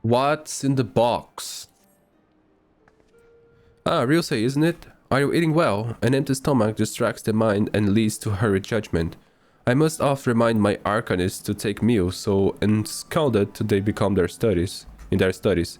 What's in the box? Ah, Ryusei, isn't it? Are you eating well? An empty stomach distracts the mind and leads to hurried judgment. I must oft remind my Arcanists to take meals so enscalded they become in their studies.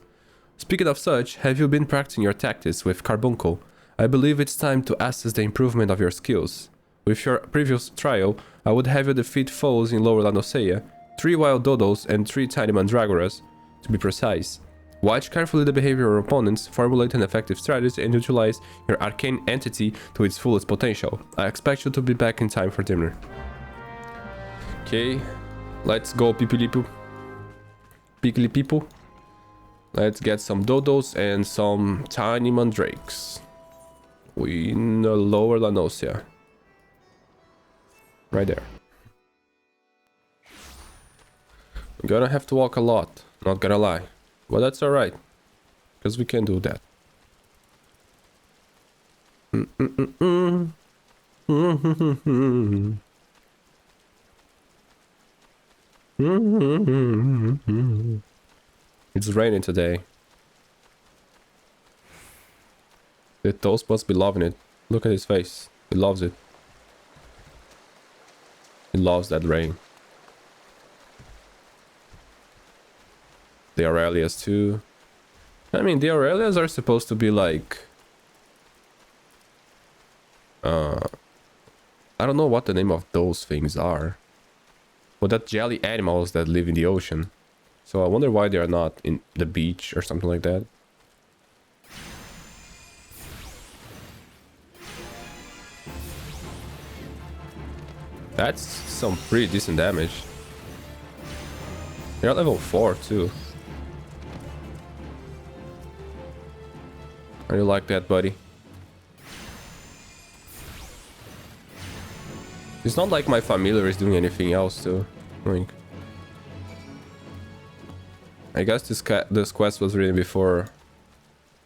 Speaking of such, have you been practicing your tactics with Carbuncle? I believe it's time to assess the improvement of your skills. With your previous trial, I would have you defeat foes in Lower Lanosea, 3 wild dodos and 3 tiny mandragoras, to be precise. Watch carefully the behavior of your opponents, formulate an effective strategy, and utilize your arcane entity to its fullest potential. I expect you to be back in time for dinner. Okay, let's go, people. Pickly people. Let's get some dodos and some tiny mandrakes. We in the Lower Lanosea. Right there. I'm gonna have to walk a lot, not gonna lie. But that's alright, because we can do that. It's raining today. The toast must be loving it. Look at his face. He loves it. He loves that rain. The Aurelias too. I mean, the Aurelias are supposed to be like... I don't know what the name of those things are. But that jelly animals that live in the ocean. So I wonder why they are not in the beach or something like that. That's some pretty decent damage. They're level 4 too. How do you like that, buddy? It's not like my familiar is doing anything else too. Like, I guess this quest was written before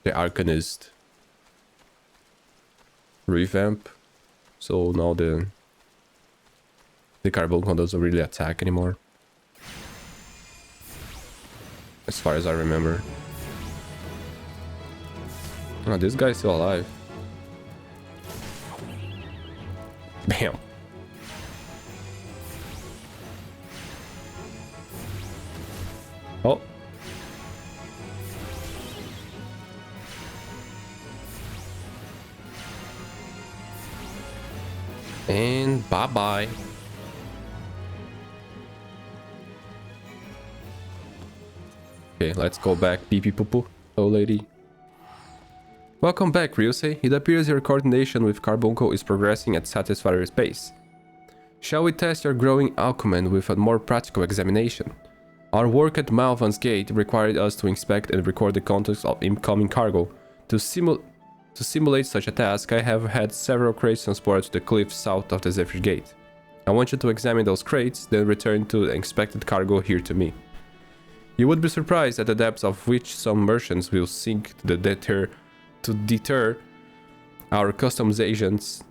the Arcanist revamp, so now the Carbuncle doesn't really attack anymore, as far as I remember. Oh, this guy's still alive. Bam. Oh. And bye-bye. Okay, let's go back, pee-pee-poo-poo, old lady. Welcome back, Ryusei. It appears your coordination with Carbuncle is progressing at satisfactory pace. Shall we test your growing acumen with a more practical examination? Our work at Malvan's Gate required us to inspect and record the contents of incoming cargo. To simulate such a task, I have had several crates transported to the cliffs south of the Zephyr Gate. I want you to examine those crates, then return to the inspected cargo here to me. You would be surprised at the depths of which some merchants will sink to deter our customs agents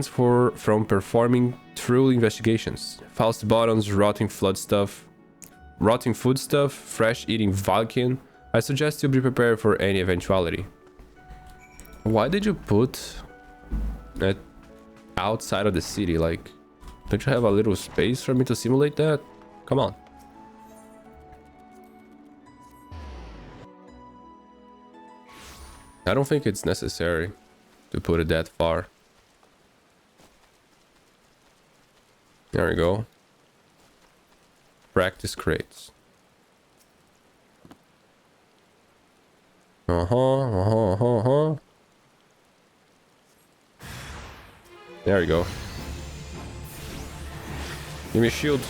from performing true investigations. Faust bottoms, rotting food stuff, fresh eating Valkian. I suggest you be prepared for any eventuality. Why did you put it outside of the city? Like, don't you have a little space for me to simulate that? Come on. I don't think it's necessary to put it that far. There we go. Practice crates. There we go. Give me a shield.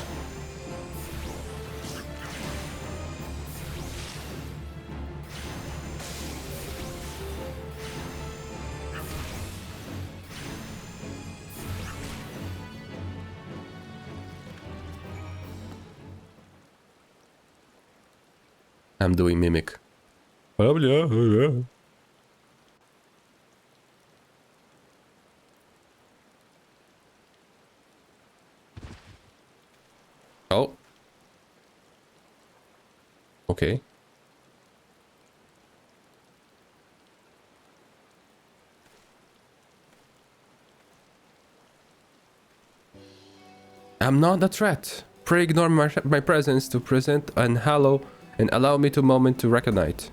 I'm doing mimic. Oh. Okay. I'm not a threat. Pray ignore my presence to present an halo and allow me to moment to recognize.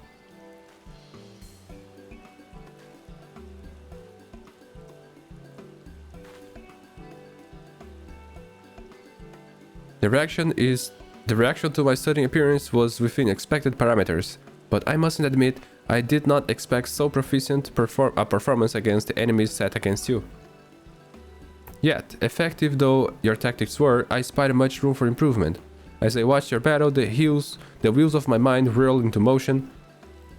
The reaction to my sudden appearance was within expected parameters, but I mustn't admit I did not expect so proficient a performance against the enemies set against you. Yet, effective though your tactics were, I spied much room for improvement. As I watched your battle, the wheels of my mind whirled into motion,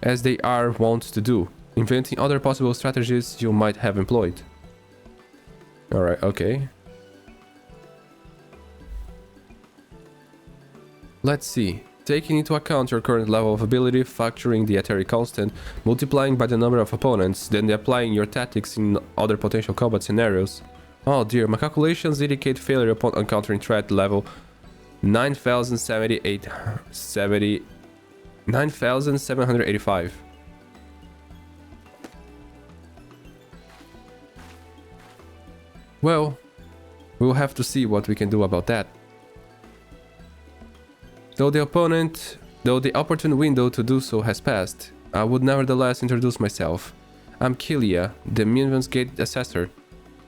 as they are wont to do, inventing other possible strategies you might have employed. Alright, okay. Let's see. Taking into account your current level of ability, factoring the etheric constant, multiplying by the number of opponents, then applying your tactics in other potential combat scenarios. Oh dear, my calculations indicate failure upon encountering threat level 9,785. Well, we'll have to see what we can do about that. Though the opportune window to do so has passed, I would nevertheless introduce myself. I'm Kilia, the Minvan's Gate Assessor.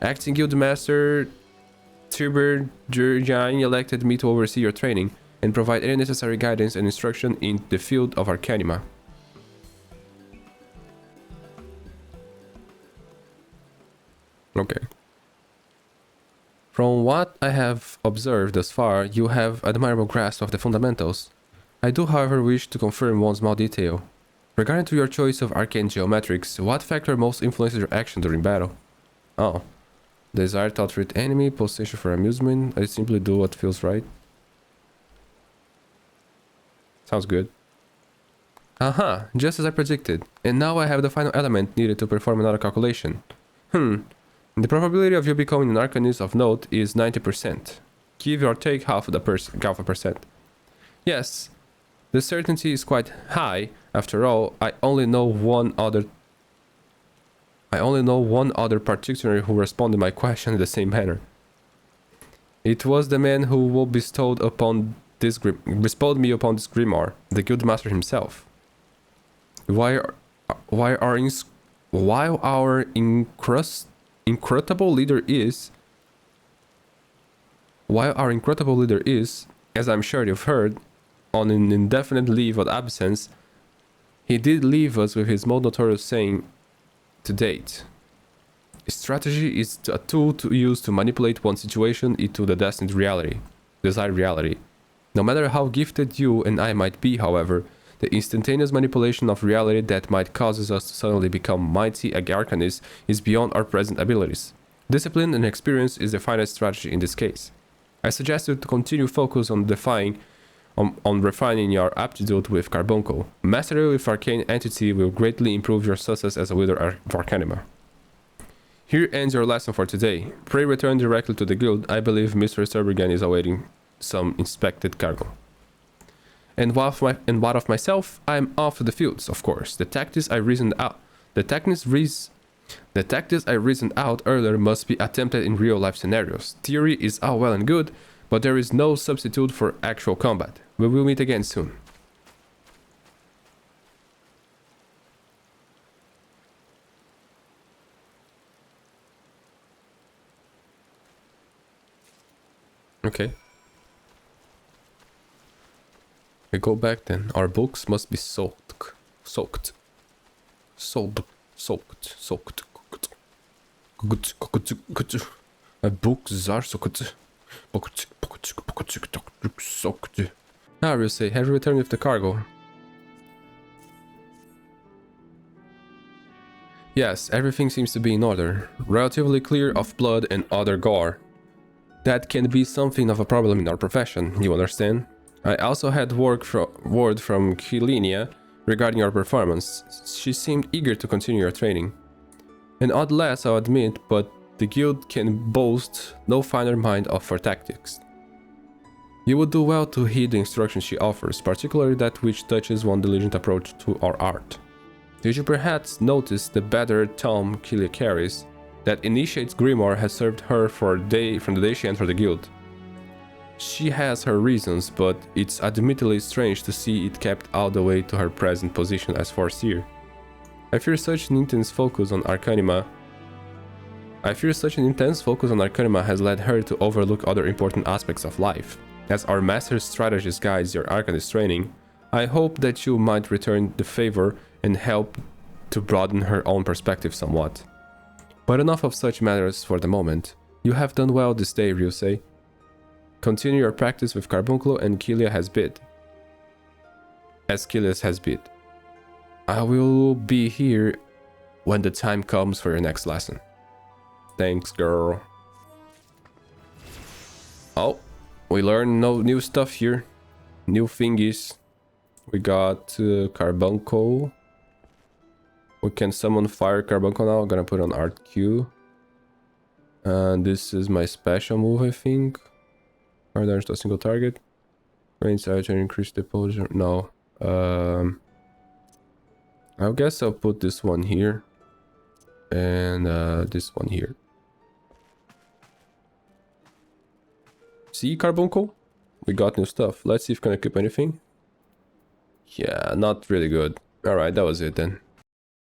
Acting Guildmaster Tibur Jurjain elected me to oversee your training and provide any necessary guidance and instruction in the field of Arcanima. Okay. From what I have observed thus far, you have admirable grasp of the fundamentals. I do, however, wish to confirm one small detail. Regarding to your choice of arcane geometrics, what factor most influences your action during battle? Oh. Desire to outrate enemy, potential for amusement. I simply do what feels right. Sounds good. Aha, just as I predicted. And now I have the final element needed to perform another calculation. The probability of you becoming an Arcanist of note is 90%. Give or take half a percent. Yes, the certainty is quite high. After all, I only know one other practitioner who responded my question in the same manner. It was the man who bestowed me upon this grimoire, the Guildmaster himself. While our incredible leader is, as I'm sure you've heard, on an indefinite leave of absence, he did leave us with his most notorious saying to date. Strategy is a tool to use to manipulate one situation into the desired reality. No matter how gifted you and I might be, however, the instantaneous manipulation of reality that might cause us to suddenly become mighty Arcanists is beyond our present abilities. Discipline and experience is the finest strategy in this case. I suggest you to continue focus on refining your aptitude with Carbuncle. Mastery with Arcane Entity will greatly improve your success as a wielder of Arcanima. Here ends your lesson for today. Pray return directly to the guild. I believe Mr. Serbergan is awaiting some inspected cargo. And what of myself? I'm off to the fields, of course. The tactics I reasoned out earlier must be attempted in real-life scenarios. Theory is all well and good, but there is no substitute for actual combat. We will meet again soon. Okay. We go back then. Our books must be soaked. My books are soaked. Now we'll say, have you returned with the cargo? Yes, everything seems to be in order. Relatively clear of blood and other gore. That can be something of a problem in our profession, you understand? I also had word from Kilinia regarding your performance. She seemed eager to continue your training. An odd lass, I'll admit, but the guild can boast no finer mind of her tactics. You would do well to heed the instructions she offers, particularly that which touches one diligent approach to our art. Did you perhaps notice the battered tome Kylia carries? That initiate's grimoire has served her from the day she entered the guild. She has her reasons, but it's admittedly strange to see it kept all the way to her present position as Foreseer. I fear such an intense focus on Arcanima has led her to overlook other important aspects of life. As our master strategist guides your Arcanist training, I hope that you might return the favor and help to broaden her own perspective somewhat. But enough of such matters for the moment. You have done well this day, Ryusei. Continue your practice with Carbunculo and Kylia has bid. As Kylia's has bid. I will be here when the time comes for your next lesson. Thanks, girl. Oh, we learned no new stuff here. New thingies. We got Carbuncle. We can summon Fire Carbuncle now. I'm gonna put on Art Q. And this is my special move, I think. Fire damage to a single target. Range to increase the exposure. No. I guess I'll put this one here. And this one here. See, Carbuncle? We got new stuff. Let's see if we can equip anything. Yeah, not really good. Alright, that was it then.